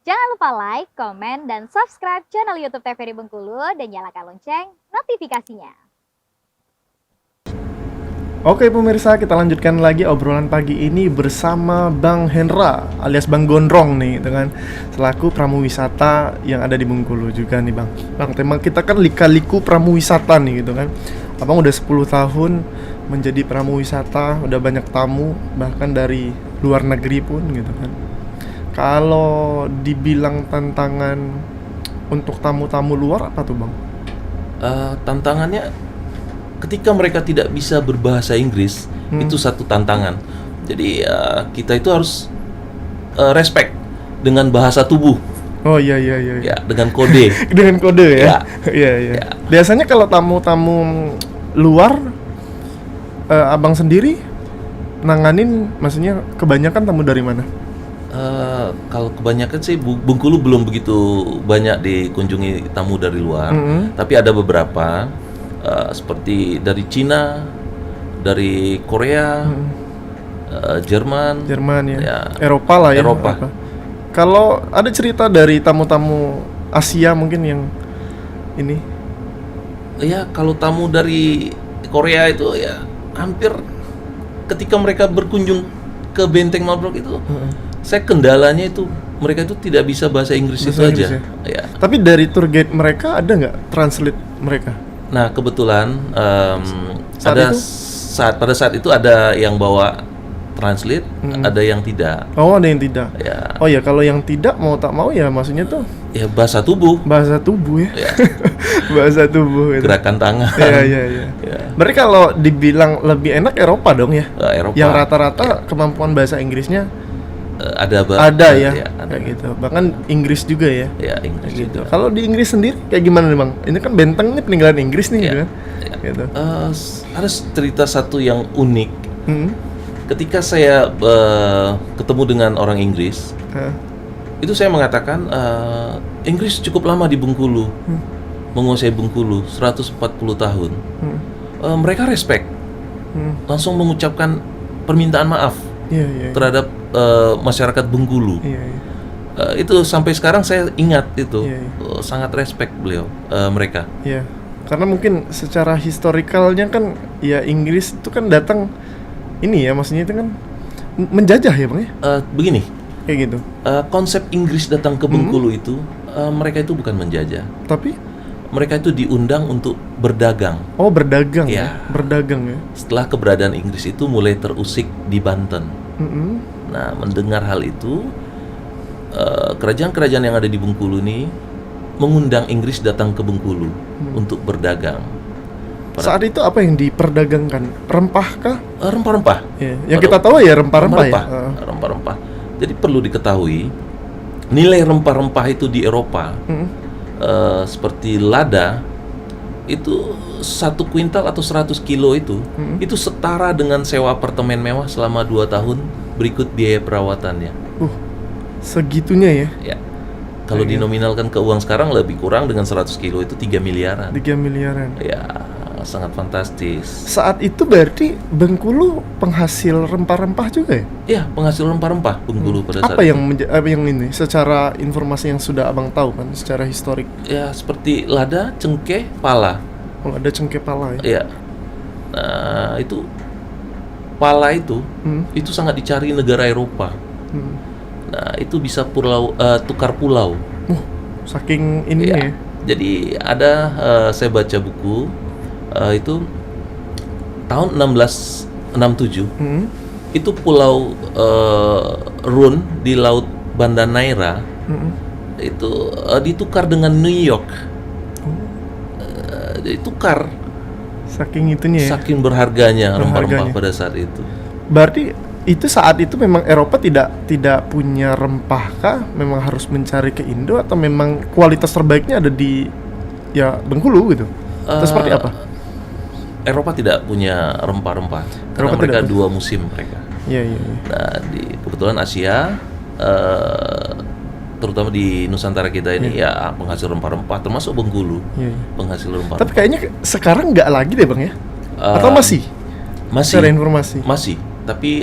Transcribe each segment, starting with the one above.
Jangan lupa like, komen, dan subscribe channel YouTube TVRI Bengkulu dan nyalakan lonceng notifikasinya. Oke pemirsa, kita lanjutkan lagi obrolan pagi ini bersama Bang Hendra alias Bang Gondrong nih, dengan selaku pramuwisata yang ada di Bengkulu juga nih Bang. Bang, tema kita kan lika-liku pramuwisata nih gitu kan. Abang udah 10 tahun menjadi pramuwisata, udah banyak tamu bahkan dari luar negeri pun gitu kan. Kalau dibilang tantangan untuk tamu-tamu luar apa tuh Bang? Tantangannya ketika mereka tidak bisa berbahasa Inggris, itu satu tantangan. Jadi kita itu harus respect dengan bahasa tubuh. Oh iya. Ya, dengan kode. Dengan kode ya? Ya. Iya. Biasanya kalau tamu-tamu luar, abang sendiri nanganin, maksudnya kebanyakan tamu dari mana? Kalau kebanyakan sih Bengkulu belum begitu banyak dikunjungi tamu dari luar, tapi ada beberapa seperti dari Cina, dari Korea, Jerman ya. Eropa lah ya. Eropa. Kalau ada cerita dari tamu-tamu Asia mungkin yang ini? Ya, kalau tamu dari Korea itu ya hampir ketika mereka berkunjung ke Benteng Malbrok itu, saya kendalanya itu mereka itu tidak bisa bahasa Inggris itu aja. Ya. Tapi dari tour guide mereka ada nggak translate mereka? Nah kebetulan pada saat itu ada yang bawa translate, ada yang tidak. Oh, ada yang tidak. Ya. Oh ya, kalau yang tidak mau tak mau ya maksudnya tuh ya bahasa tubuh. Bahasa tubuh ya. Bahasa tubuh gitu. Gerakan tangan. Iya. Ya. Berarti kalau dibilang lebih enak Eropa dong ya? Eropa. Yang rata-rata kemampuan bahasa Inggrisnya ada ya, ada. kayak gitu. Bahkan Inggris juga ya. Ya, Inggris gitu. juga. Kalau di Inggris sendiri kayak gimana nih Bang? Ini kan Benteng ini peninggalan Inggris nih, gitu kan? Gitu. Ada cerita satu yang unik. Ketika saya ketemu dengan orang Inggris, itu saya mengatakan Inggris cukup lama di Bengkulu, menguasai Bengkulu 140 tahun. Mereka respect, langsung mengucapkan permintaan maaf terhadap masyarakat Bengkulu. Itu sampai sekarang saya ingat itu. Sangat respect beliau, mereka. Iya. Karena mungkin secara historikalnya kan ya Inggris itu kan datang ini ya, maksudnya itu kan menjajah ya Bang ya? Begini, kayak gitu. Konsep Inggris datang ke Bengkulu itu, mereka itu bukan menjajah. Tapi mereka itu diundang untuk berdagang. Oh, berdagang ya. Berdagang ya. Setelah keberadaan Inggris itu mulai terusik di Banten. Nah, mendengar hal itu, kerajaan-kerajaan yang ada di Bengkulu ini mengundang Inggris datang ke Bengkulu untuk berdagang. Saat itu apa yang diperdagangkan? Rempah kah? Rempah-rempah. Yang kita tahu ya rempah-rempah ya. Rempah-rempah. Jadi perlu diketahui nilai rempah-rempah itu di Eropa, seperti lada itu 1 kuintal atau 100 kilo itu setara dengan sewa apartemen mewah selama 2 tahun berikut biaya perawatannya. Segitunya ya? Ya. Kalau dinominalkan ke uang sekarang lebih kurang dengan 100 kilo itu 3 miliaran. 3 miliaran. Ya, sangat fantastis. Saat itu berarti Bengkulu penghasil rempah-rempah juga ya? Ya, penghasil rempah-rempah Bengkulu pada saat apa yang ini secara informasi yang sudah Abang tahu kan secara historik? Ya, seperti lada, cengkeh, pala. Oh, ada cengkeh pala ya? Iya. Nah, itu pala itu sangat dicari negara Eropa. Nah, itu bisa tukar pulau. Saking ini ya. Jadi ada saya baca buku itu tahun 1667 itu pulau Run di Laut Banda Neira itu ditukar dengan New York. Ditukar. Saking itunya ya. Saking berharganya rempah-rempah pada saat itu. Berarti itu saat itu memang Eropa tidak punya rempah kah? Memang harus mencari ke Indo atau memang kualitas terbaiknya ada di ya Bengkulu gitu? Atau seperti apa? Eropa tidak punya rempah-rempah karena mereka 2 musim mereka. Iya. Nah, kebetulan Asia, terutama di Nusantara kita ini ya penghasil rempah-rempah, termasuk Bengkulu, penghasil rempah. Tapi kayaknya sekarang nggak lagi deh Bang ya? Atau masih? Masih. Secara informasi? Masih. Tapi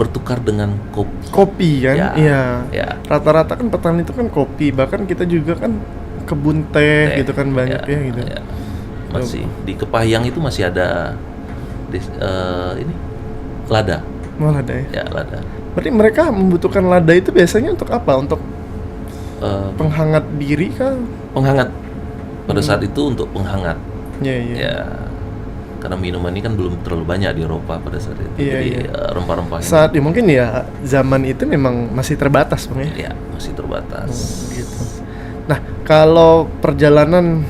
bertukar dengan kopi. Kopi kan? Ya, Iya. ya. Rata-rata kan petani itu kan kopi, bahkan kita juga kan kebun teh gitu kan banyak ya gitu. Ya. Masih di Kepahyang itu masih ada ini lada. Oh, lada ya. Ya, lada. Berarti mereka membutuhkan lada itu biasanya untuk apa? Untuk Eh, penghangat diri kah? penghangat. Pada saat itu untuk penghangat. Iya, iya. Ya. Karena minuman ini kan belum terlalu banyak di Eropa pada saat itu. Iya, Jadi iya. rempah-rempah ini Saat ya mungkin ya zaman itu memang masih terbatas Bang ya. ya masih terbatas. Gitu. Nah, kalau perjalanan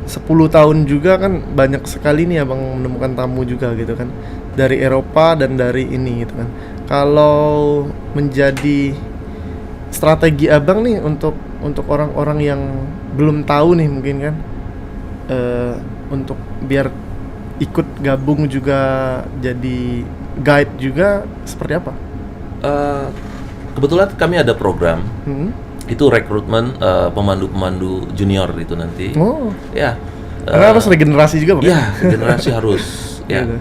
10 tahun juga kan banyak sekali nih Abang menemukan tamu juga gitu kan. Dari Eropa dan dari ini gitu kan. Kalau menjadi strategi Abang nih untuk orang-orang yang belum tahu nih mungkin kan untuk biar ikut gabung juga jadi guide juga seperti apa? Kebetulan kami ada program Hmm? itu rekrutmen pemandu-pemandu junior itu nanti. Oh, Ya. karena harus regenerasi juga Bang? Ya, generasi harus. Ya. Gitu.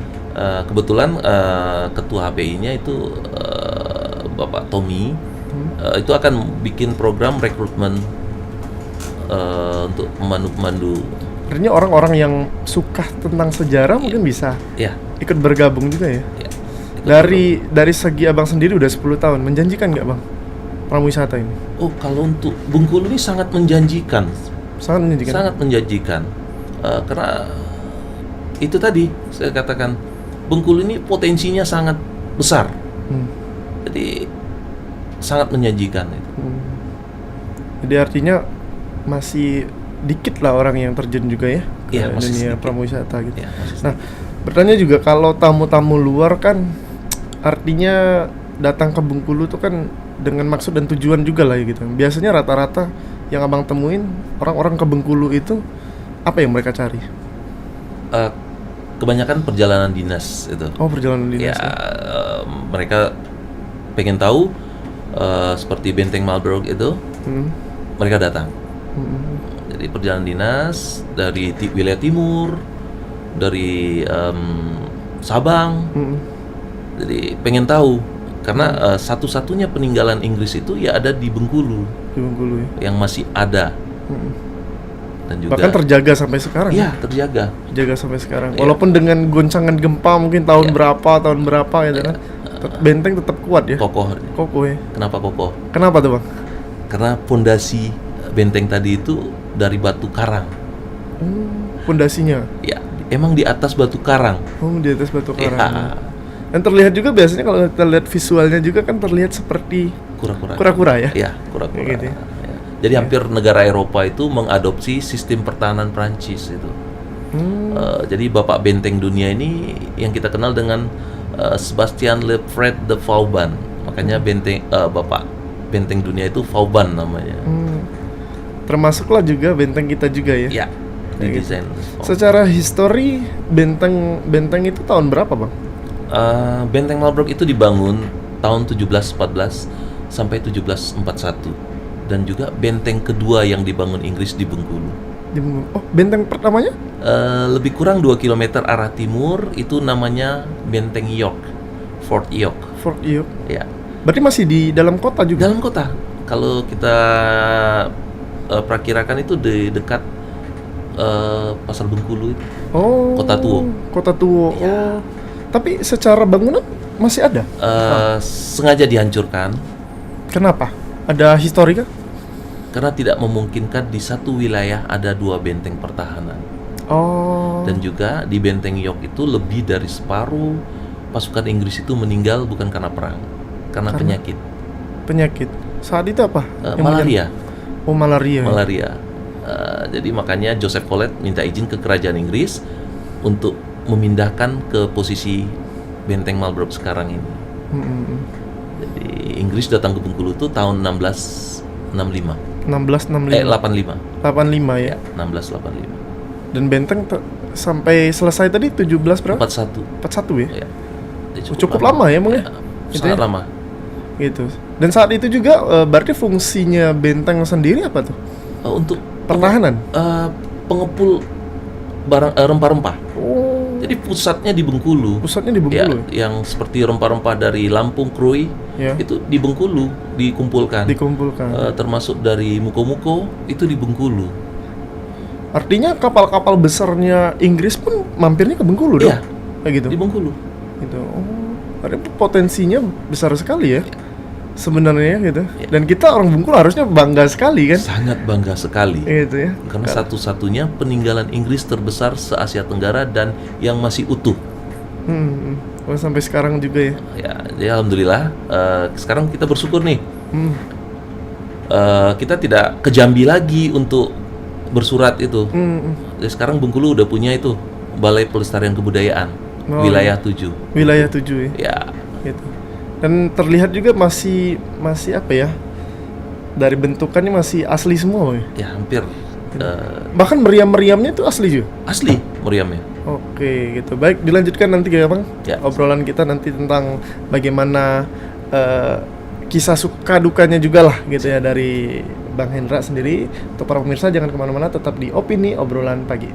Kebetulan ketua HPI-nya itu Bapak Tommy itu akan bikin program rekrutmen untuk pemandu-pemandu. Artinya orang-orang yang suka tentang sejarah mungkin bisa Ya. ikut bergabung juga ya. Ya. Dari segi Abang sendiri udah 10 tahun, menjanjikan nggak Bang pramuwisata ini? Oh, kalau untuk Bengkulu ini sangat menjanjikan. Sangat menjanjikan. Sangat menjanjikan. Karena itu tadi saya katakan Bengkulu ini potensinya sangat besar. Hmm. Jadi sangat menjanjikan itu. Hmm. Jadi artinya masih dikit lah orang yang terjun juga ya ke Iya, masih dunia sedikit. pramuwisata gitu. Ya, masih Nah, bertanya juga kalau tamu-tamu luar kan artinya datang ke Bengkulu tuh kan dengan maksud dan tujuan juga lah ya gitu. Biasanya rata-rata yang Abang temuin orang-orang ke Bengkulu itu apa yang mereka cari? kebanyakan perjalanan dinas itu. Oh, perjalanan dinas. Ya, mereka pengen tahu seperti Benteng Marlborough itu, Hmm. mereka datang. Hmm. Jadi perjalanan dinas dari wilayah timur, dari Sabang. Hmm. Jadi pengen tahu karena satu-satunya peninggalan Inggris itu ya ada di Bengkulu Di Bengkulu ya. yang masih ada Hmm. dan juga Bahkan terjaga sampai sekarang. ya terjaga. Terjaga sampai sekarang. Iya. Walaupun dengan goncangan gempa mungkin tahun Iya. tahun berapa gitu kan. Benteng tetap kuat ya. Kokoh. Kokoh ya. Kenapa kokoh? Kenapa tuh, Bang? Karena pondasi benteng tadi itu dari batu karang. Pondasinya. Ya, emang di atas batu karang. Oh, di atas batu karang. Ya, Dan terlihat juga biasanya kalau kita lihat visualnya juga kan terlihat seperti kura-kura. kura-kura ya. Ya, kura-kura. Kayak gitu ya. Ya. Jadi hampir negara Eropa itu mengadopsi sistem pertahanan Prancis itu. Jadi Bapak Benteng Dunia ini yang kita kenal dengan Sebastian Lefred de Vauban. Makanya Bapak Benteng Dunia itu Vauban namanya. Termasuklah juga benteng kita juga ya. Ya, Kayak gitu. desain. Secara histori benteng itu tahun berapa, Bang? Benteng Marlborough itu dibangun tahun 1714 sampai 1741 dan juga benteng kedua yang dibangun Inggris di Bengkulu. Oh, benteng pertamanya? Lebih kurang 2 km arah timur itu namanya Benteng York, Fort York. Fort York. Ya, Berarti masih di dalam kota juga? dalam kota. Kalau kita perakirakan itu di dekat Pasar Bengkulu itu. Oh. Kota Tua. Kota Tua. Ya. Oh. Tapi secara bangunan masih ada? Sengaja dihancurkan Kenapa? Ada histori kah? karena tidak memungkinkan di satu wilayah ada 2 benteng pertahanan. Oh. Dan juga di Benteng York itu lebih dari separuh pasukan Inggris itu meninggal bukan karena perang, karena penyakit. Penyakit. Saat itu apa? Yang Malaria. Oh, malaria. Malaria. Jadi makanya Joseph Collet minta izin ke kerajaan Inggris untuk memindahkan ke posisi Benteng Marlborough sekarang ini. Jadi Inggris datang ke Bengkulu itu tahun 1665. 1665. 85. 85 ya. Ya, 1685. Dan benteng sampai selesai tadi 17 berapa? 41. 41 ya. Ya. Jadi Cukup lama ya, Bang ya? Gitu Sangat ya? lama. Gitu. Dan saat itu juga berarti fungsinya benteng sendiri apa tuh? Untuk Pertahanan. pengepul barang rempah-rempah. Oh. Jadi pusatnya di Bengkulu. Pusatnya di Ya, Bengkulu. yang seperti rempah-rempah dari Lampung, Krui, Ya. itu di Bengkulu dikumpulkan. Dikumpulkan. Termasuk dari Muko-Muko itu di Bengkulu. Artinya kapal-kapal besarnya Inggris pun mampirnya ke Bengkulu dong? Iya. Kayak gitu? Di Bengkulu. Gitu. Oh, artinya potensinya besar sekali ya sebenarnya gitu. Ya. Dan kita orang Bengkulu harusnya bangga sekali kan? Sangat bangga sekali. Gitu ya. Karena satu-satunya peninggalan Inggris terbesar se-Asia Tenggara dan yang masih utuh. Oh, sampai sekarang juga ya. Ya alhamdulillah. Sekarang kita bersyukur nih. Hmm. Kita tidak ke Jambi lagi untuk bersurat itu. Jadi sekarang Bengkulu udah punya itu Balai Pelestarian Kebudayaan wilayah 7. Wilayah 7 ya. Ya, Gitu. Dan terlihat juga masih apa ya? Dari bentukannya masih asli semua ya. ya hampir Bahkan meriam-meriamnya itu asli juga. asli meriamnya. Oke, gitu. Baik, dilanjutkan nanti ya, Bang. Ya. Obrolan kita nanti tentang bagaimana kisah suka dukanya juga lah gitu ya dari Bang Hendra sendiri. Untuk para pemirsa jangan kemana-mana, tetap di Opini Obrolan Pagi.